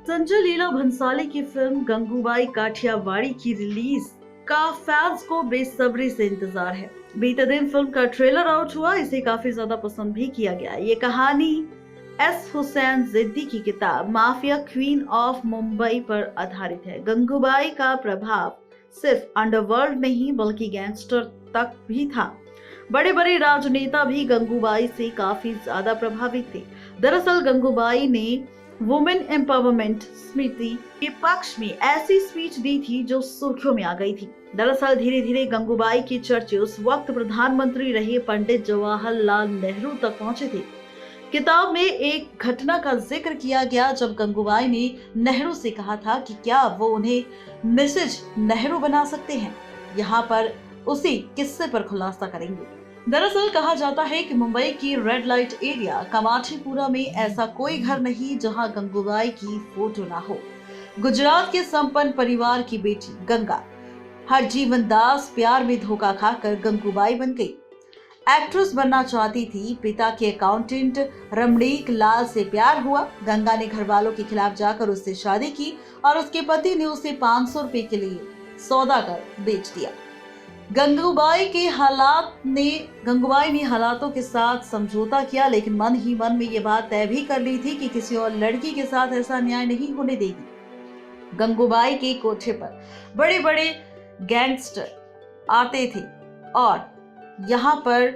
संजय लीला भंसाली की फिल्म गंगूबाई काठियावाड़ी की रिलीज का फैंस को बेसब्री से इंतजार है। बीते दिन फिल्म का ट्रेलर आउट हुआ, इसे काफी ज्यादा पसंद भी किया गया। ये कहानी एस हुसैन जिद्दी की किताब माफिया क्वीन ऑफ मुंबई पर आधारित है। गंगूबाई का प्रभाव सिर्फ अंडरवर्ल्ड नहीं बल्कि गैंगस्टर तक भी था। बड़े बड़े राजनेता भी गंगूबाई से काफी ज्यादा प्रभावित थे। दरअसल गंगूबाई ने वुमेन एम्पावरमेंट समिति के पक्ष में ऐसी स्पीच दी थी जो सुर्खियों में आ गई थी। दरअसल धीरे धीरे गंगूबाई के चर्चे उस वक्त प्रधानमंत्री रहे पंडित जवाहरलाल नेहरू तक पहुंचे थे। किताब में एक घटना का जिक्र किया गया जब गंगूबाई ने नेहरू से कहा था कि क्या वो उन्हें मिसेज नेहरू बना सकते हैं। यहाँ पर उसी किस्से पर खुलासा करेंगे। दरअसल कहा जाता है कि मुंबई की रेड लाइट एरिया कामाठीपुरा में ऐसा कोई घर नहीं जहां गंगूबाई की फोटो ना हो। गुजरात के संपन्न परिवार की बेटी गंगा हरजीवन दास प्यार में धोखा खाकर गंगूबाई बन गई। एक्ट्रेस बनना चाहती थी, पिता के अकाउंटेंट रमणीक लाल से प्यार हुआ। गंगा ने घर वालों के खिलाफ जाकर उससे शादी की और उसके पति ने उसे 500 रुपए के लिए सौदा कर बेच दिया। गंगूबाई ने हालातों के साथ समझौता किया, लेकिन मन ही मन में ये बात तय भी कर ली थी कि किसी और लड़की के साथ ऐसा न्याय नहीं होने देगी। गंगूबाई के कोठे पर बड़े बड़े गैंगस्टर आते थे और यहाँ पर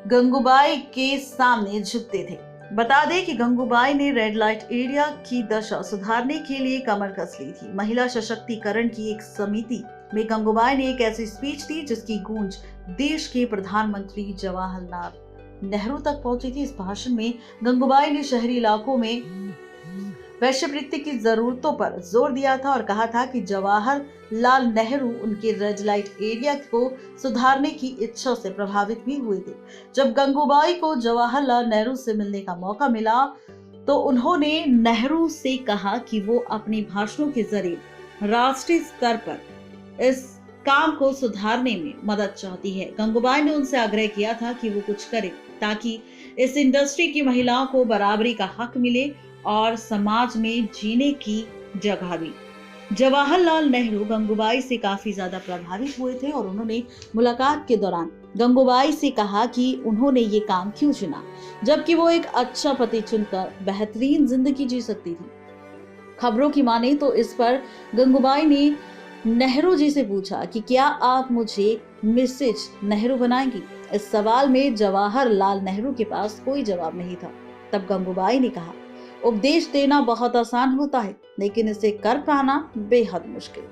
गंगूबाई के सामने झुकते थे। बता दें कि गंगूबाई ने रेड लाइट एरिया की दशा सुधारने के लिए कमर कस ली थी। महिला सशक्तिकरण की एक समिति में गंगूबाई ने एक ऐसी स्पीच दी जिसकी गूंज देश के प्रधानमंत्री जवाहरलाल नेहरू तक पहुंची थी। इस भाषण में गंगूबाई ने शहरी इलाकों में वैश्यवृत्ति की जरूरतों पर जोर दिया था और कहा था कि जवाहरलाल नेहरू उनके रेड लाइट एरिया को सुधारने की इच्छा से प्रभावित भी हुए थे। जब गंगूबाई को जवाहरलाल नेहरू से मिलने का मौका मिला तो उन्होंने नेहरू से कहा कि वो अपने भाषणों के जरिए राष्ट्रीय स्तर पर इस काम को सुधारने में मदद चाहती है। गंगूबाई ने उनसे आग्रह किया था कि वो कुछ करे ताकि इस इंडस्ट्री की महिलाओं को बराबरी का हक मिले और समाज में जीने की जगह भी। जवाहरलाल नेहरू गंगूबाई से काफी ज्यादा प्रभावित हुए थे और उन्होंने मुलाकात के दौरान गंगूबाई से कहा कि उन्होंने ये काम क्यों चुना, जबकि वो एक अच्छा पति चुनकर बेहतरीन जिंदगी जी सकती थी। खबरों की माने तो इस पर गंगूबाई ने नेहरू जी से पूछा कि क्या आप मुझे मिसेज नेहरू बनाएंगी। इस सवाल में जवाहरलाल नेहरू के पास कोई जवाब नहीं था। तब गंगूबाई ने कहा, उपदेश देना बहुत आसान होता है लेकिन इसे कर पाना बेहद मुश्किल।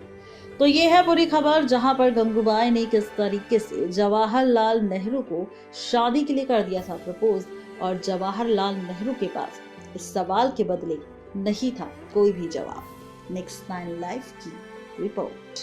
तो ये है पूरी खबर, जहां पर गंगूबाई ने किस तरीके से जवाहरलाल नेहरू को शादी के लिए कर दिया था प्रपोज और जवाहरलाल नेहरू के पास इस सवाल के बदले नहीं था कोई भी जवाब। नेक्स्ट 9 लाइव की रिपोर्ट।